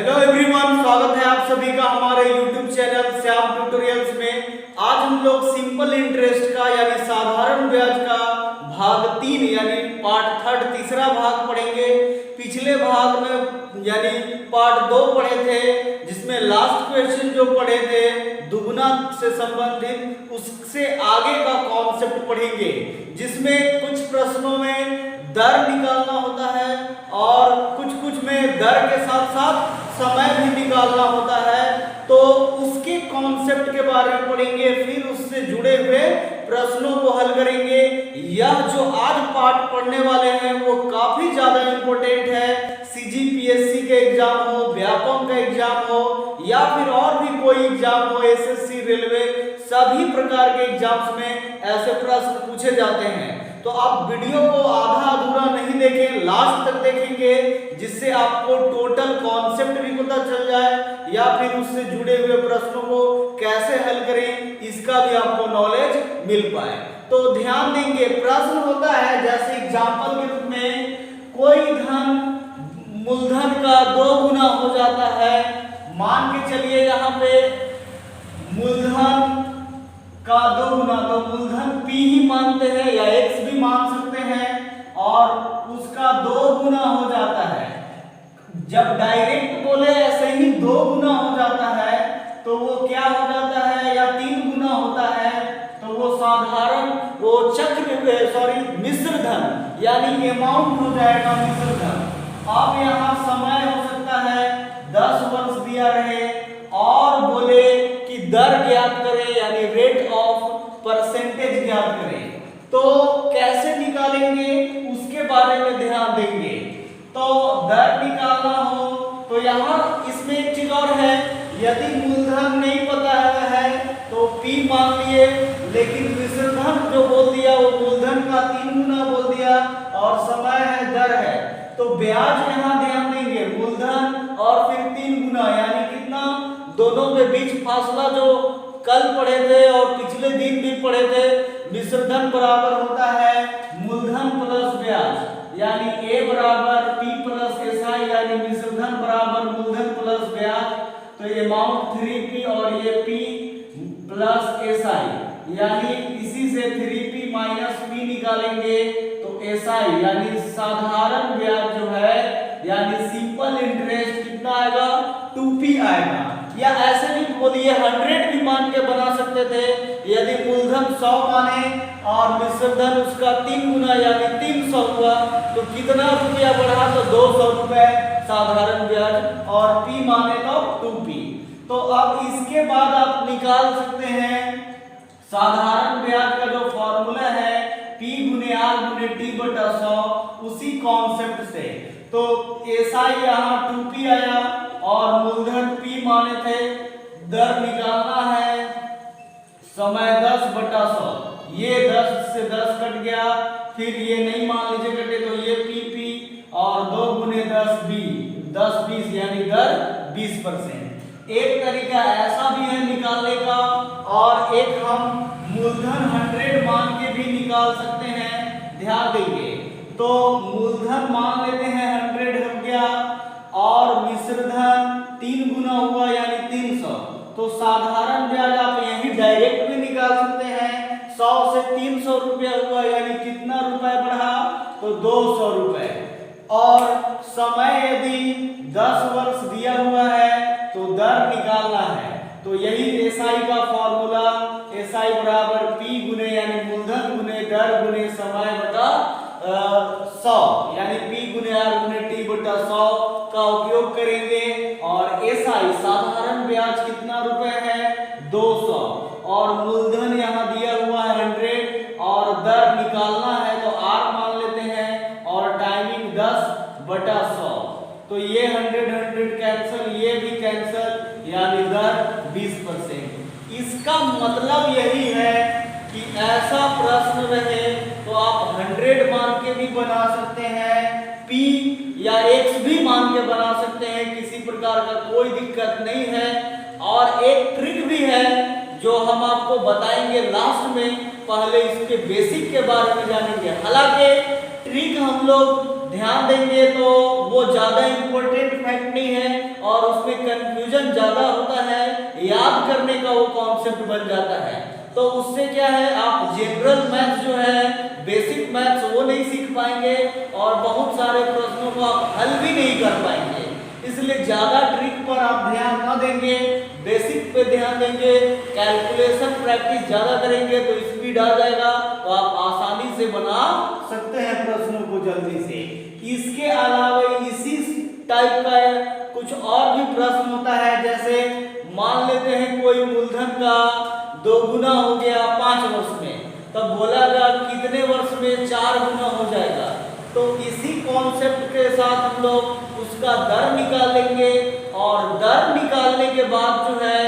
Hello everyone, स्वागत है आप सभी का हमारे YouTube चैनल श्याम ट्यूटोरियल्स में। आज हम लोग सिंपल इंटरेस्ट का यानी साधारण ब्याज का भाग 3 यानी पार्ट 3 तीसरा भाग पढ़ेंगे। पिछले भाग में यानी पार्ट 2 पढ़े थे, जिसमें लास्ट क्वेश्चन जो पढ़े थे दुगुना से संबंधित, उससे आगे का कॉन्सेप्ट पढ़ेंगे, जिसमें कुछ प्रश्नों में दर निकालना होता है और कुछ में दर के साथ साथ समय भी निकालना होता है। तो उसके कॉन्सेप्ट के बारे में पढ़ेंगे, फिर उससे जुड़े हुए प्रश्नों को हल करेंगे। यह जो आज पार्ट पढ़ने वाले हैं वो काफी ज्यादा इंपॉर्टेंट है। सीजीपीएससी के एग्जाम हो, व्यापम का एग्जाम हो या फिर और भी कोई एग्जाम हो, एसएससी, रेलवे, सभी प्रकार के एग्जाम्स में ऐसे प्रश्न पूछे जाते हैं। तो आप वीडियो को आधा अधूरा नहीं देखें, लास्ट तक देखेंगे, जिससे आपको टोटल कॉन्सेप्ट भी पता चल जाए या फिर उससे जुड़े हुए प्रश्नों को कैसे हल करें इसका भी आपको नॉलेज मिल पाए। तो ध्यान देंगे, प्रश्न होता है जैसे एग्जाम्पल के रूप में कोई धन मूलधन का 2 गुना हो जाता है। मान के चलिए यहाँ पे मूलधन का 2 गुना, तो मूलधन P ही मानते हैं या X भी मान सकते हैं, और उसका 2 गुना हो जाता है। जब डायरेक्ट बोले ऐसे ही 2 गुना हो जाता है तो वो क्या हो जाता है, या 3 गुना होता है तो वो साधारण मिश्र धन यानी अमाउंट हो जाएगा मिश्र धन। अब यहाँ समय हो सकता है 10 वर्ष दिया रहे और बोले कि दर ज्ञात करें यानी रेट ऑफ परसेंटेज ज्ञात करें। तो कैसे निकालेंगे उसके बारे में ध्यान देंगे। तो दर निकालना हो तो यहाँ इसमें एक चीज और है, यदि मूलधन नहीं पता है तो P मान लिए, लेकिन मिश्र धन जो बोल दिया वो मूलधन का 3 गुना बोल दिया और समय है, दर है। तो ब्याज यहाँ ध्यान देंगे, मूलधन और फिर 3 गुना यानी कितना, दोनों के बीच फासला जो कल पढ़े थे और पिछले दिन भी पढ़े थे, मिश्र धन बराबर होता है मूलधन प्लस ब्याज यानी A बराबर P प्लस SI यानी मिश्र धन बराबर मूलधन प्लस ब्याज। तो ये अमाउंट 3P और ये P प्लस SI यानी इसी से 3P माइनस P निकालेंगे तो SI यानी साधारण ब्याज जो है यानी सिंपल इंटरेस्ट कितना आएगा, 2P आएगा। या ऐसे भी बोलिए 100 भी मान के बना सकते थे, यदि मूलधन 100 माने और मिश्र धन उसका 3 गुना यानी 300 हुआ तो कितना रुपया बढ़ा, तो 200 रुपए साधारण ब्याज, और P माने तो 2P। तो अब इसके बाद आप निकाल सकते हैं साधारण ब्याज का जो फॉर्मूला है P गुने R गुने T बटा 100, उसी कॉन्सेप्ट से। तो SI यहाँ 2P आया और मूलधन P माने थे, दर निकालना है, समय 10 बटा 100, ये 10 से 10 कट गया, फिर ये नहीं मान लीजिए कटे तो ये PP और 2 गुने 10 20 यानी दर 20%। एक तरीका ऐसा भी है निकालने का, और एक हम मूलधन 100 मान के भी निकाल सकते हैं। ध्यान देंगे, तो मूलधन मान लेते हैं 100 हो गया और मिश्र धन 3 गुना हुआ यानी 300। तो साधारण ब्याज आप यही डायरेक्ट भी निकाल सकते हैं, 100 से 300 रुपया हुआ यानी कितना रुपए बढ़ा, तो 200 रुपए। और समय यदि 10 वर्ष दिया हुआ है तो दर निकालना है, तो यही SI का फॉर्मूला, SI बराबर P गुने यानी मूलधन गुने दर गुने समय बटा 100 यानी P गुने R गुने T बटा 100 का उपयोग करेंगे। और SI साधारण ब्याज कितना रुपए है, 200, और मूलधन यहाँ दिया हुआ है 100 और दर निकालना है तो R मान लेते हैं और टाइमिंग 10 बटा 100। तो ये 100 कैंसिल, ये भी कैंसिल यानी दर 20%। इसका मतलब यही है कि ऐसा प्रश्न रहे तो आप 100 मान के भी बना सकते हैं, P या X भी मान के बना सकते हैं, किसी प्रकार का कोई दिक्कत नहीं है। और एक ट्रिक भी है जो हम आपको बताएंगे लास्ट में, पहले इसके बेसिक के बारे में जानेंगे। हालांकि ट्रिक हम लोग ध्यान देंगे तो वो ज्यादा इंपॉर्टेंट फैक्ट नहीं है और उसमें कंफ्यूजन ज्यादा होता है, याद करने का वो कॉन्सेप्ट बन जाता है। तो उससे क्या है, आप जनरल मैथ्स जो है, बेसिक मैथ्स वो नहीं सीख पाएंगे और बहुत सारे प्रश्नों को आप हल भी नहीं कर पाएंगे। इसलिए ज्यादा ट्रिक पर आप ध्यान ना देंगे, बेसिक पे ध्यान देंगे, कैलकुलेशन प्रैक्टिस ज्यादा करेंगे तो स्पीड आ जाएगा, तो आप आसानी से बना सकते हैं प्रश्नों को जल्दी से। इसके अलावा इसी टाइप का कुछ और भी प्रश्न होता है, जैसे मान लेते हैं कोई मूलधन का 2 गुना हो गया 5 वर्ष में, तब बोला गया कितने वर्ष में 4 गुना हो जाएगा। तो इसी कॉन्सेप्ट के साथ हम लोग उसका दर निकालेंगे और दर निकालने के बाद जो है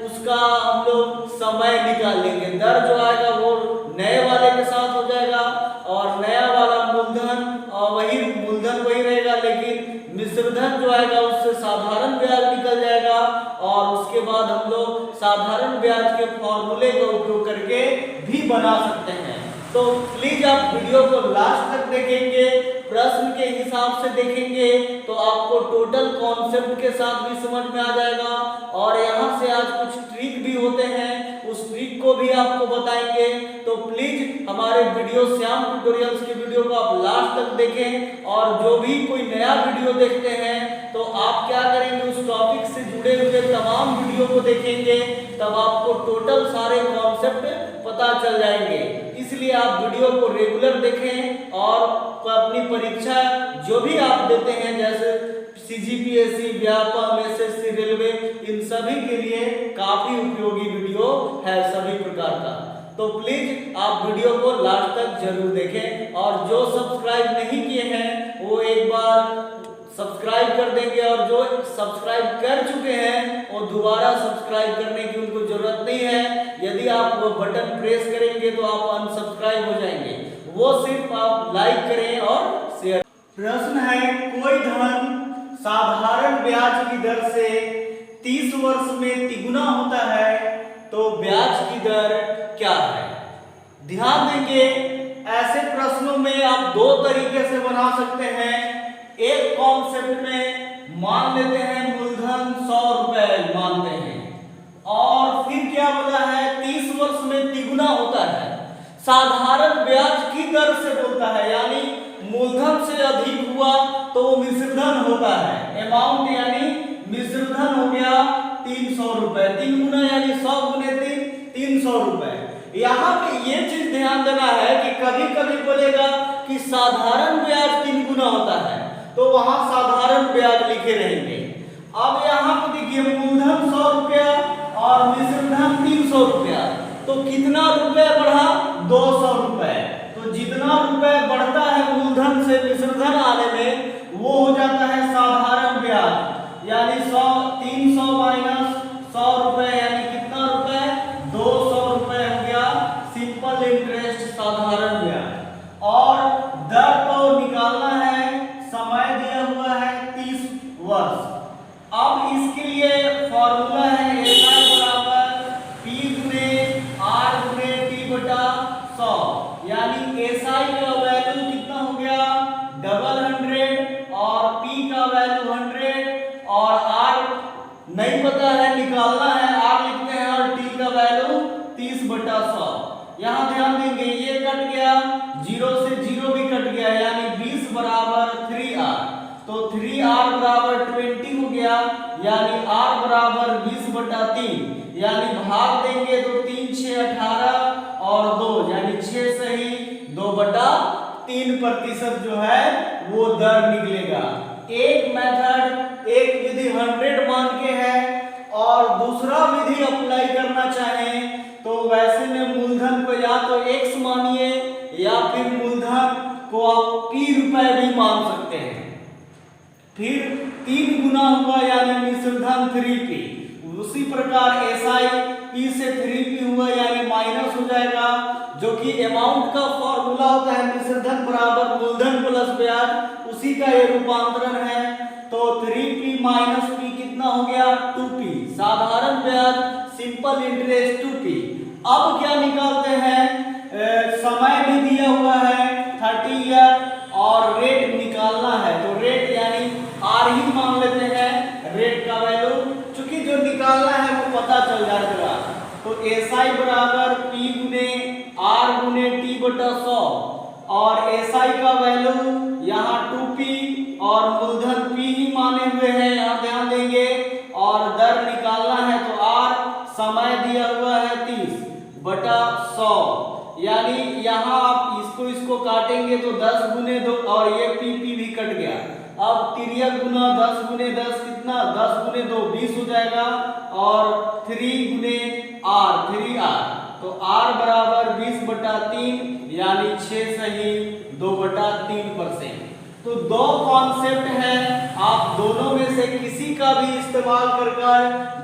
उसका हम लोग समय निकालेंगे। दर जो आएगा वो नए वाले के साथ हो जाएगा और नया वाला मूलधन वही मूलधन वही रहेगा, लेकिन मिश्रधन जो आएगा उससे साधारण ब्याज निकल जाएगा और उसके बाद हम लोग साधारण ब्याज के फॉर्मूले का उपयोग करके भी बना सकते हैं। तो प्लीज आप वीडियो को लास्ट तक देखेंगे, प्रश्न के हिसाब से देखेंगे तो आपको टोटल कॉन्सेप्ट के साथ भी समझ में आ जाएगा। और यहाँ से आज कुछ ट्रिक भी होते हैं, उस ट्रिक को भी आपको बताएंगे। तो प्लीज हमारे वीडियो श्याम ट्यूटोरियल्स के वीडियो को आप लास्ट तक देखें और जो भी कोई नया वीडियो देखते हैं तो आप क्या करेंगे, उस टॉपिक से जुड़े हुए तमाम वीडियो को देखेंगे, तब आपको टोटल सारे कॉन्सेप्ट पता चल जाएंगे। इसलिए आप वीडियो को रेगुलर देखें और अपनी परीक्षा जो भी आप देते हैं, जैसे सीजीपीएससी, व्यापम, एसएससी, रेलवे, इन सभी के लिए काफी उपयोगी वीडियो है सभी प्रकार का। तो प्लीज आप वीडियो को लास्ट तक जरूर देखें और जो सब्सक्राइब नहीं किए हैं वो एक बार सब्सक्राइब कर देंगे और जो सब्सक्राइब कर चुके हैं वो दोबारा सब्सक्राइब करने की उनको जरूरत नहीं है। यदि आप वो बटन प्रेस करेंगे तो आप अनसब्सक्राइब हो जाएंगे, वो सिर्फ आप लाइक करें और शेयर। प्रश्न है, कोई धन साधारण ब्याज की दर से 30 वर्ष में तिगुना होता है तो ब्याज की दर क्या है? ध्यान देंगे, ऐसे प्रश्नों में आप दो तरीके से बना सकते हैं। एक कॉन्सेप्ट में मान लेते हैं मूलधन 100 रुपए मानते हैं और फिर क्या बोला है 30 वर्ष में तिगुना होता है। साधारण ब्याज की दर से बोलता है, यानी मूलधन से अधिक हुआ तो वो मिश्रधन होता है। अमाउंट यानी मिश्रधन हो गया 300 रुपए, 3 गुना यानी 100 गुने 300 रुपए। यहाँ पे ये चीज ध्यान देना है कि कभी कभी बोलेगा कि साधारण ब्याज 3 गुना होता है तो वहां साधारण ब्याज लिखे रहेंगे। अब यहाँ पे देखिए मूलधन 100 रुपया और मिश्रधन 300 रुपया, तो कितना रुपए बढ़ा? 200 रुपए। तो जितना रुपए बढ़ता है मूलधन से मिश्रधन आने में वो हो जाता है साधारण ब्याज, यानी 300 माइनस 100 रुपए यानी कितना रुपए? 200 रुपए हो गया सिंपल इंटरेस्ट साधारण ब्याज। और दर तो निकालना है, समय दिया हुआ है 30 वर्ष। अब इसके लिए फॉर्मूला है SI बराबर P गुने R गुने T बटा 100, यानी SI का वैल्यू कितना हो गया? 100 और P का वैल्यू 100 और R नहीं पता है, निकालना है, R लिखते हैं और T का वैल्यू 30 बटा 100। यहाँ ध्यान देंगे ये कट गया, 0 से 0 भी कट गया, यानी 20 बराबर 3R, तो 3R बराबर 20 हो गया, यानी R बराबर 20 बटा 3, यानी भाग देंगे तो 3 6 18 और 2 यानी 6 सही 2 बटा 3% जो है वो दर निकलेगा। एक मेथड, एक विधि 100 मान के है और दूसरा विधि अप्लाई करना चाहें तो वैसे में मूलधन को या तो x मानिए या फिर मूलधन को आप p रुपए भी मान सकते हैं। फिर 3 गुना हुआ यानी मिश्रधन 3p, उसी प्रकार SI p से 3p हुआ यानी माइनस हो जाएगा, जो कि अमाउंट का फॉर्मूला होता है मिश्रधन बराबर मूलधन प्लस ब्याज, उसी का ये रूपांतरण है। तो 3p माइनस p कितना हो गया? 2p, साधारण ब्याज सिंपल इंटरेस्ट 2p। अब क्या निकालते हैं? समय भी दिया हुआ है 30 ईयर और रेट निकालना है, तो रेट यानी R ही मान लेते हैं, रेट का SI का वैल्यू यहाँ 2p और मूलधन p ही माने हुए हैं, यहाँ ध्यान देंगे। और दर निकालना है तो r, समय दिया हुआ है 30/100, यानी यहाँ आप इसको काटेंगे तो 10 गुने 2 और ये p भी कट गया। अब तिर्यक गुना 10 गुने 10 कितना, 10 गुने 2 20 हो जाएगा और 3 गुने r 3r, तो r बराबर 20/3 यानी 6 सही 2/3%। तो दो कॉन्सेप्ट है, आप दोनों में से किसी का भी इस्तेमाल कर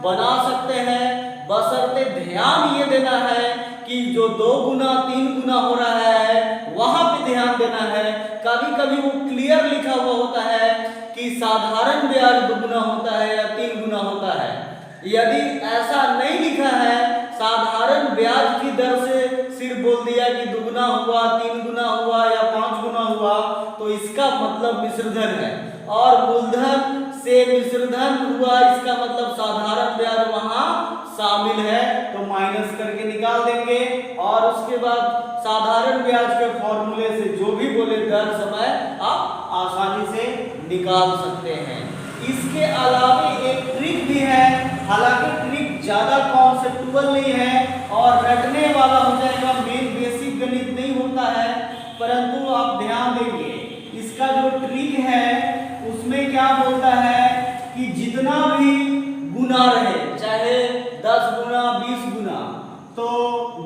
बना सकते हैं, बशर्ते ध्यान ये देना है कि जो 2 गुना 3 गुना हो रहा है वहां पे ध्यान देना है। कभी कभी वो क्लियर लिखा हुआ होता है कि साधारण ब्याज 2 गुना होता है या 3 गुना होता है। यदि ऐसा नहीं लिखा है, साधारण ब्याज की दर से सिर्फ बोल दिया कि 2 गुना हुआ, 3 गुना हुआ या 5 गुना हुआ, तो इसका मतलब मिश्रधन है। और मूलधन से मिश्रधन हुआ, इसका मतलब साधारण ब्याज वहां शामिल है, तो माइनस करके निकाल देंगे। और उसके बाद साधारण ब्याज के फॉर्मूले से जो भी बोले दर समय आप आसानी से निकाल सकते हैं। इसके अलावे एक ट्रिक भी है, हालांकि ट्रिक ज्यादा कॉन्सेप्चुअल नहीं है और रटने वाला हो जाएगा, मेन बेसिक गणित नहीं होता है, परंतु आप ध्यान देंगे इसका जो ट्रिक है उसमें क्या बोलता है कि जितना भी गुना रहे, चाहे 10 गुना 20 गुना, तो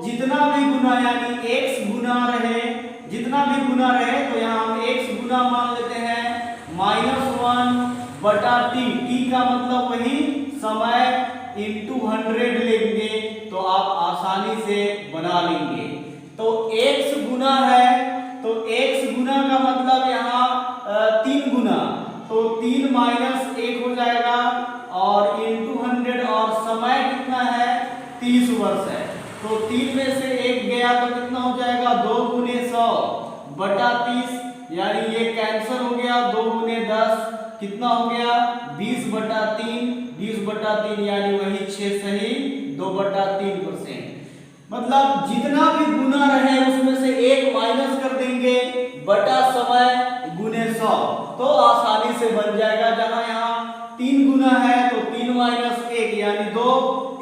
जितना भी गुना यानी x गुना रहे, जितना भी गुना रहे, तो यहाँ हम x गुना मान लेते हैं -1/t, t का मतलब वही समय इंटू 100 लेंगे, तो आप आसानी से बना लेंगे। तो x गुना है, तो x गुना का मतलब यहाँ 3 गुना, तो 3 - 1 हो जाएगा और इंटू 100, और समय कितना है 30 वर्ष है, तो 3 में से 1 गया तो कितना हो जाएगा 2 गुने 100/30, यानी ये कैंसिल हो गया। 2 गुने 10 कितना हो गया 20/3, 20/3 यानी वही 6 सही 2/3%। मतलब जितना भी गुना रहे उसमें से 1 माइनस कर देंगे बटा समय गुने 100, तो आसानी से बन जाएगा। जहां यहाँ 3 गुना है तो 3 - 1 यानी 2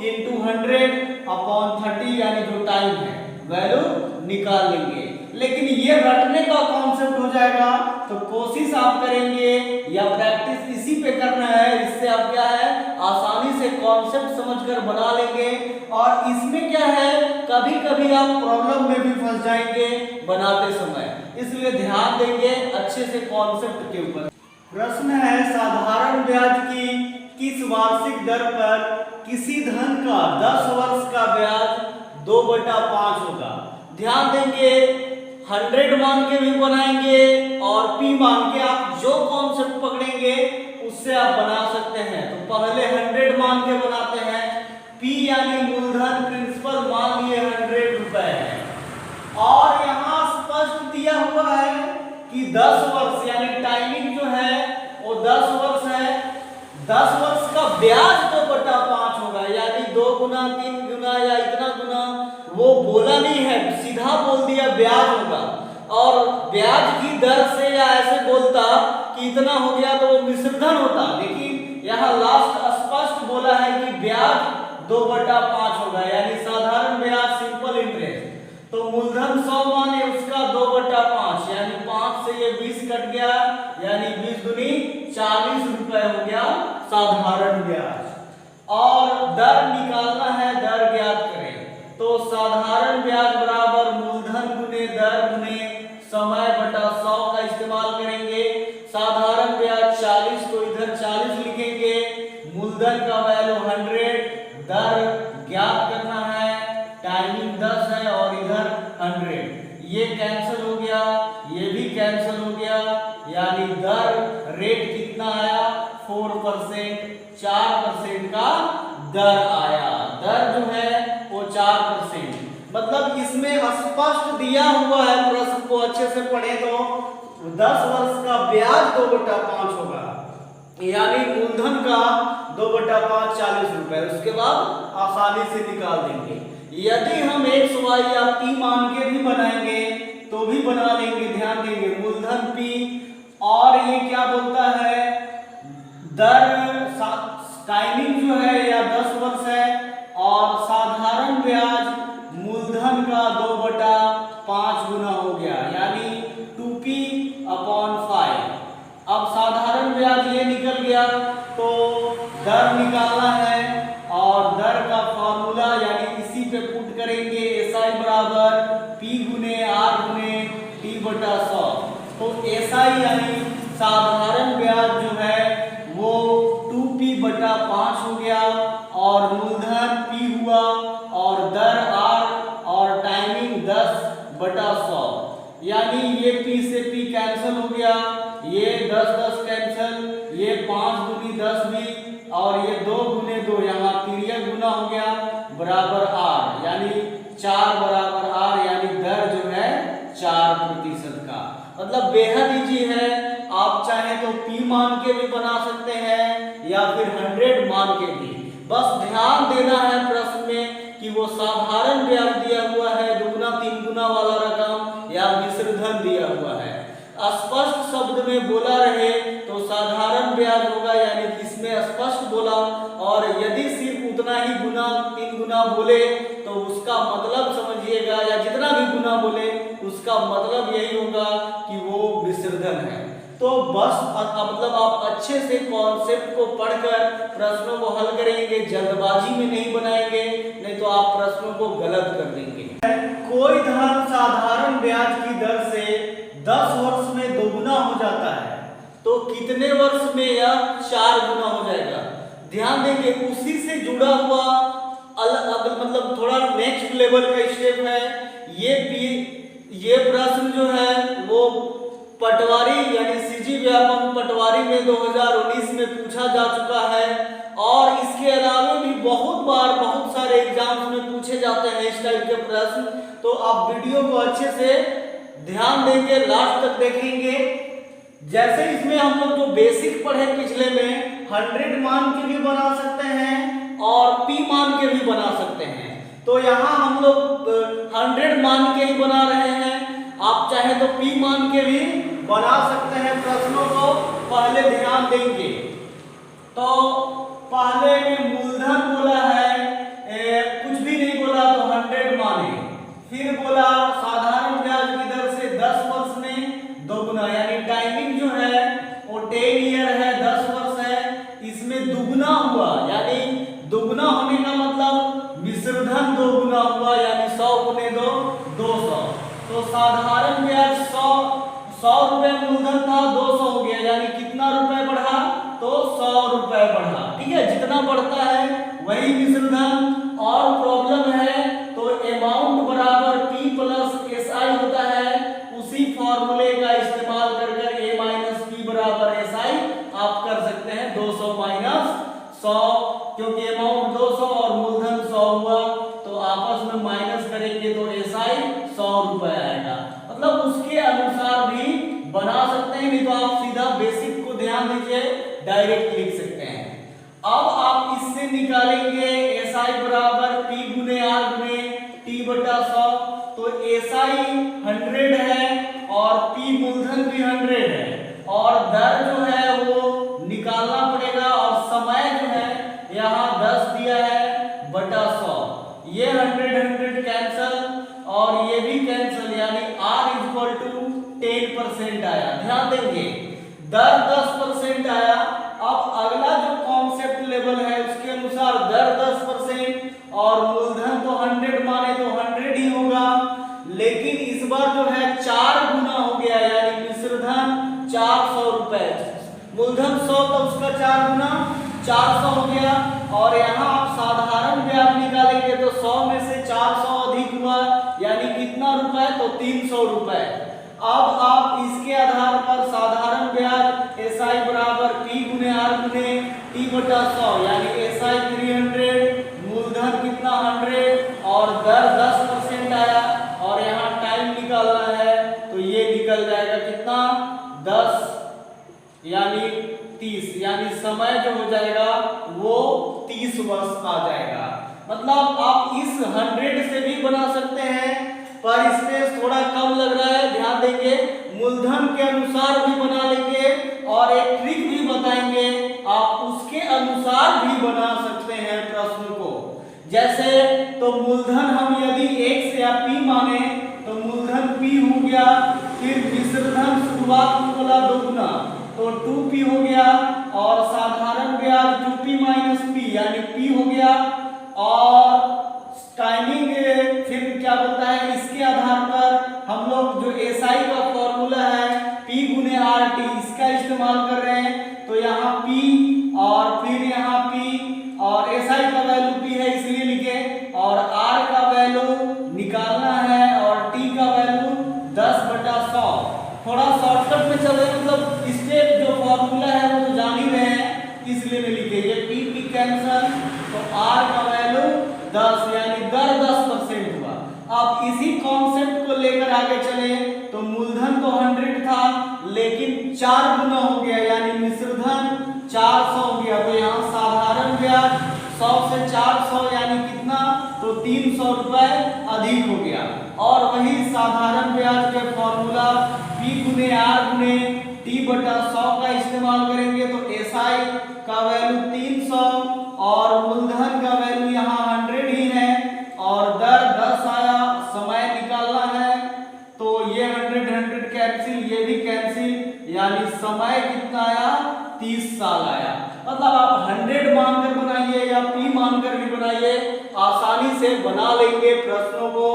इंटू 100/30, यानी जो टाइम है वैल्यू निकाल लेंगे। लेकिन ये रटने का कॉन्सेप्ट हो जाएगा, तो कोशिश आप करेंगे या प्रैक्टिस इसी पे करना है, इससे आप क्या है आसानी से कॉन्सेप्ट समझकर बना लेंगे। और इसमें क्या है कभी कभी आप प्रॉब्लम में भी फंस जाएंगे बनाते समय, इसलिए ध्यान देंगे अच्छे से कॉन्सेप्ट के ऊपर। प्रश्न है साधारण ब्याज की किस वार्षिक दर पर किसी धन का 10 वर्ष का ब्याज 2/5 होगा। ध्यान देंगे 100 मान के भी बनाएंगे और p मान के, आप जो कॉन्सेप्ट पकड़ेंगे उससे आप बना सकते हैं। तो पहले 100 मान के बनाते हैं, p यानी मूलधन प्रिंसिपल मान लिए 100 रुपए है, और यहाँ स्पष्ट दिया हुआ है कि 10 वर्ष यानी टाइमिंग जो है वो 10 वर्ष है। 10 वर्ष का ब्याज 2/5 होगा, यानी 2 गुना 3 गुना या इतना गुना वो बोला नहीं है, सीधा बोल दिया ब्याज होगा। और ब्याज की दर से या ऐसे बोलता कि इतना हो गया तो वो मिश्रधन होता, लेकिन यहाँ लास्ट स्पष्ट बोला है कि ब्याज 2/5 होगा, यानी साधारण ब्याज सिंपल इंटरेस्ट। तो मूलधन 100 माने उसका 2/5, यानी 5 से ये 20 कट गया, यानी 20 दूनी 40 रुपए हो गया साधारण ब्याज। और दर निकालना है, दर ज्ञात करें, तो साधारण ब्याज बराबर मूलधन गुने दर गुने समय बटा 100 का इस्तेमाल करेंगे। साधारण ब्याज 40, तो इधर 40 लिखेंगे, मूलधन का वैल्यू 100, दर ज्ञात करना है, टाइमिंग 10 है और इधर 100, ये कैंसिल हो गया, ये भी कैंसिल हो गया, यानी दर रेट कितना आया 4%, 4% का दर आया। दर जो है वो 4%, मतलब इसमें स्पष्ट दिया हुआ है, प्रश्न को अच्छे से पढ़े तो 10 वर्ष का ब्याज 2/5 होगा, यानी मूलधन का 2/5 40 रुपए, उसके बाद आसानी से निकाल देंगे। यदि हम x y या p मान के भी बनाएंगे तो भी बना लेंगे, ध्यान देंगे। मूलधन P और ये क्या बोलता है, दर टाइमिंग जो है या 10 वर्ष है और साधारण ब्याज मूलधन का 2/5 गुना हो गया यानी 2p/5। अब साधारण ब्याज ये निकल गया तो दर निकालना है और दर का फॉर्मूला यानी इसी पे पुट करेंगे, SI बराबर P गुने R गुने T/100। तो SI यानी साधारण ब्याज जो है वो 2p/5 हो गया और मूलधन P हुआ और दर R और टाइमिंग 10/100 यानी ये P से P कैंसिल हो गया, ये 10 कैंसिल, ये 5 दूनी 10 भी और ये 2 गुने 2 यहाँ पीरियड गुना हो गया बराबर R यानी 4 बराबर R यानी दर जो है 4% का। मतलब बेहद इजी है, आप चाहे तो P मान के भी बना सकते हैं या फिर 100 मान के भी। बस ध्यान देना है प्रश्न में कि वो साधारण ब्याज दिया हुआ है 2 गुना 3 गुना वाला रकम या मिश्र धन दिया हुआ है। स्पष्ट शब्द में बोला रहे तो साधारण ब्याज होगा यानी इसमें स्पष्ट बोला, और यदि सिर्फ उतना ही गुना 3 गुना बोले तो उसका मतलब समझिएगा, या जितना भी गुना बोले उसका मतलब यही होगा कि वो मिश्र धन है। तो बस मतलब आप अच्छे से कॉन्सेप्ट को पढ़कर प्रश्नों को हल करेंगे, जल्दबाजी में नहीं बनाएंगे, नहीं तो आप प्रश्नों को गलत कर देंगे। कोई धन साधारण ब्याज की दर से 10 वर्ष में दोगुना हो जाता है तो कितने वर्ष में यह 4 गुना हो जाएगा। ध्यान देंगे, उसी से जुड़ा हुआ मतलब थोड़ा नेक्स्ट लेवल का स्टेप है। ये प्रश्न जो है वो पटवारी यानी सीजी व्यापम पटवारी में 2019 में पूछा जा चुका है और इसके अलावा भी बहुत बार बहुत सारे एग्जाम्स में पूछे जाते हैं इस टाइप के प्रश्न। तो आप वीडियो को अच्छे से ध्यान देंगे, लास्ट तक देखेंगे। जैसे इसमें हम लोग जो बेसिक पढ़े पिछले में 100 मान के भी बना सकते हैं और P मान के भी बना सकते हैं, तो यहाँ हम लोग 100 मान के ही बना रहे हैं। आप चाहे तो P मान के भी बना सकते हैं। प्रश्नों को पहले ध्यान देंगे तो पहले में मूलधन बोला है, कुछ भी नहीं बोला तो 100 माने, फिर बोला साधारण ब्याज की दर से 10 वर्ष में दोगुना यानी टाइमिंग जो है वो 10 ईयर है, 10 वर्ष है, इसमें दुगुना हुआ यानी दुगुना होने का मतलब मिश्र धन दोगुना हुआ यानी 100 गुने 2 200। तो साधारण ब्याज 100 रुपए मूलधन था, 200 हो गया यानी कितना रुपए बढ़ा तो 100 रुपए बढ़ा। ठीक है, जितना बढ़ता है वही मिश्र धन। और प्रॉब्लम है तो अमाउंट बराबर P प्लस SI होता है, उसी फॉर्मूले का इस्तेमाल कर A माइनस P बराबर SI आप कर सकते हैं 200 माइनस 100, क्योंकि अमाउंट 200 और मूलधन 100 हुआ तो आपस में माइनस करेंगे तो SI 100 रुपए आएगा। मतलब उसके अनुसार भी बना सकते हैं, नहीं तो आप सीधा बेसिक को ध्यान दीजिए डायरेक्ट लिख सकते हैं। अब आप इससे निकालेंगे SI बराबर P गुने R गुने T/100। तो SI 100 है और P मूलधन भी 100 है और दर जो है वो निकालना पड़ेगा और समय जो है यहाँ 10 दिया है बटा 100। ये 100 कैंसल और ये भी कैंसल यानी R = 10% आया। ध्यान देंगे दर 10% आया। अब अगला जो कॉन्सेप्ट लेवल है उसके अनुसार दर 10% और मूलधन तो 100 माने तो 100 ही होगा, लेकिन इस बार जो है 4 गुना हो गया यानी मिश्र धन 400 रुपए, मूलधन 100 तो उसका 4 गुना 400 हो गया। और यहाँ आप साधारण ब्याज निकालेंगे तो 100 में से 400 अधिक हुआ यानी कितना रुपए तो 300 रुपए। अब आप इसके आधार पर साधारण ब्याज SI बराबर P गुने R गुने T/100 यानी SI 300, मूलधन कितना 100 और दर 10% आया और यहाँ टाइम निकालना है तो ये निकल जाएगा कितना 10 यानी 30 यानी समय जो हो जाएगा वो 30 वर्ष आ जाएगा। मतलब आप इस 100 से भी बना सकते हैं, पर स्पेस थोड़ा कम लग रहा है, ध्यान देंगे। मूलधन के अनुसार भी बना लेंगे और एक ट्रिक भी बताएंगे, आप उसके अनुसार भी बना सकते हैं प्रश्न को। जैसे तो मूलधन हम यदि x या p माने तो मूलधन p हो गया, फिर मिश्रधन शुरुआत में बोला दोगुना तो 2p हो गया, और साधारण ब्याज 2p माइनस p यानी p हो गया, और टाइमिंग फिर क्या बोलता है, इसके आधार पर हम लोग जो SI का फॉर्मूला है P गुने RT इसका इस्तेमाल कर रहे हैं, तो यहाँ P और फिर यहाँ P और SI का वैल्यू P है इसलिए लिखे, और R का वैल्यू निकालना है और T का वैल्यू 10/100। थोड़ा शॉर्टकट में चल रहे, मतलब स्टेप जो फॉर्मूला है वो तो जान ही रहे हैं, इसलिए मैं लिखे ये P कैंसल, तो R का वैल्यू 10 यानी दर 10% हुआ। अब इसी कॉन्सेप्ट को लेकर आगे चले तो मूलधन तो 100 था लेकिन 4 गुना हो गया यानी मिश्रधन 400 हो गया, तो यहाँ साधारण ब्याज 100 से 400 यानी कितना, तो 300 रुपए अधिक हो गया। और वही साधारण ब्याज के फॉर्मूला P गुने R गुने T/100 का इस्तेमाल करेंगे, तो SI का वैल्यू 300 और मूलधन का वैल्यू यहाँ 100 ही है, और दर 10 आया, समय निकालना है, तो ये 100 कैंसिल, ये भी कैंसिल, यानी समय कितना आया, 30 साल आया। मतलब आप 100 मानकर बनाइए या P मानकर भी बनाइए, आसानी से बना लेंगे प्रश्नों को,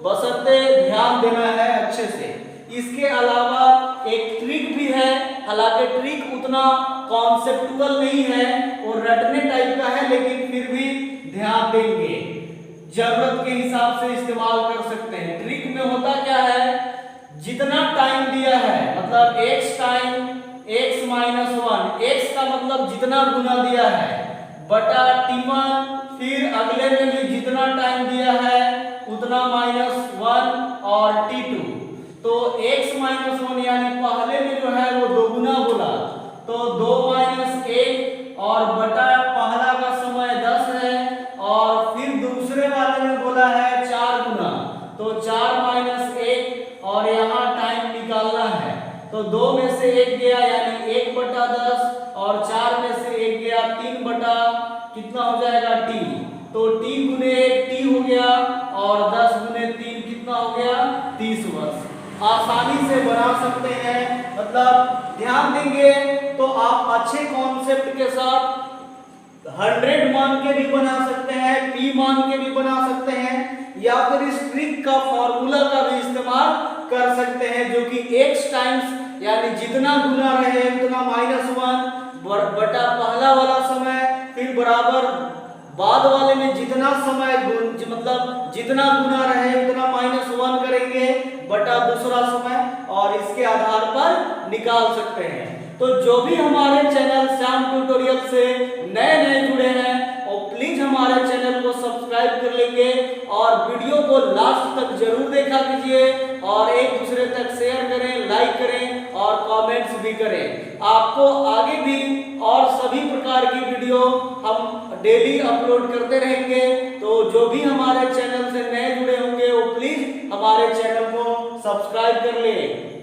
बशर्ते ध्यान देना है अच्छे से। इसके अलावा एक ट्रिक भी है, हालांकि ट्रिक उतना कॉन्सेप्चुअल नहीं है, वो रटने टाइप का है, लेकिन फिर भी ध्यान देंगे, जरूरत के हिसाब से इस्तेमाल कर सकते हैं। ट्रिक में होता क्या है, जितना टाइम दिया है, मतलब x time x minus 1, x का मतलब जितना गुना दिया है बटा T1, फिर अगले में भी जितना टाइम दिया है उतना -1 और T2, तो x माइनस 1 यानी पहले में जो है वो दोगुना बोला, तो 2 माइनस 1 और बटा पहला का समय 10 है, और फिर दूसरे वाले में बोला है 4 गुना, तो 4 माइनस 1 और यहाँ टाइम निकालना है, तो 2 में से 1 गया यानी 1/10 और 4 में से 1 गया 3 कितना हो जाएगा T, तो T गुने 1 T हो गया, और 10 गुने 3 कितना हो गया, 30 वर्ष। आसानी से बना सकते हैं, मतलब ध्यान देंगे तो आप अच्छे कॉन्सेप्ट के साथ 100 मान के भी बना सकते हैं, P मान के भी बना सकते हैं, या फिर इस ट्रिक का फॉर्मूला का भी इस्तेमाल कर सकते हैं, जो कि x टाइम्स यानी जितना गुना रहे उतना -1 बटा पहला वाला समय, फिर बराबर बाद वाले में जितना समय मतलब जितना गुना रहे उतना -1 करेंगे बटा दूसरा समय, और इसके आधार पर निकाल सकते हैं। तो जो भी हमारे चैनल श्याम ट्यूटोरियल से नए जुड़े हैं वो प्लीज हमारे चैनल को सब्सक्राइब कर लेंगे, और वीडियो को लास्ट तक जरूर देखा कीजिए, और एक दूसरे तक शेयर करें, लाइक करें और कमेंट्स भी करें। आपको आगे भी और सभी प्रकार की वीडियो हम डेली अपलोड करते रहेंगे, तो जो भी हमारे चैनल से नए जुड़े होंगे वो प्लीज हमारे चैनल को सब्सक्राइब कर लें।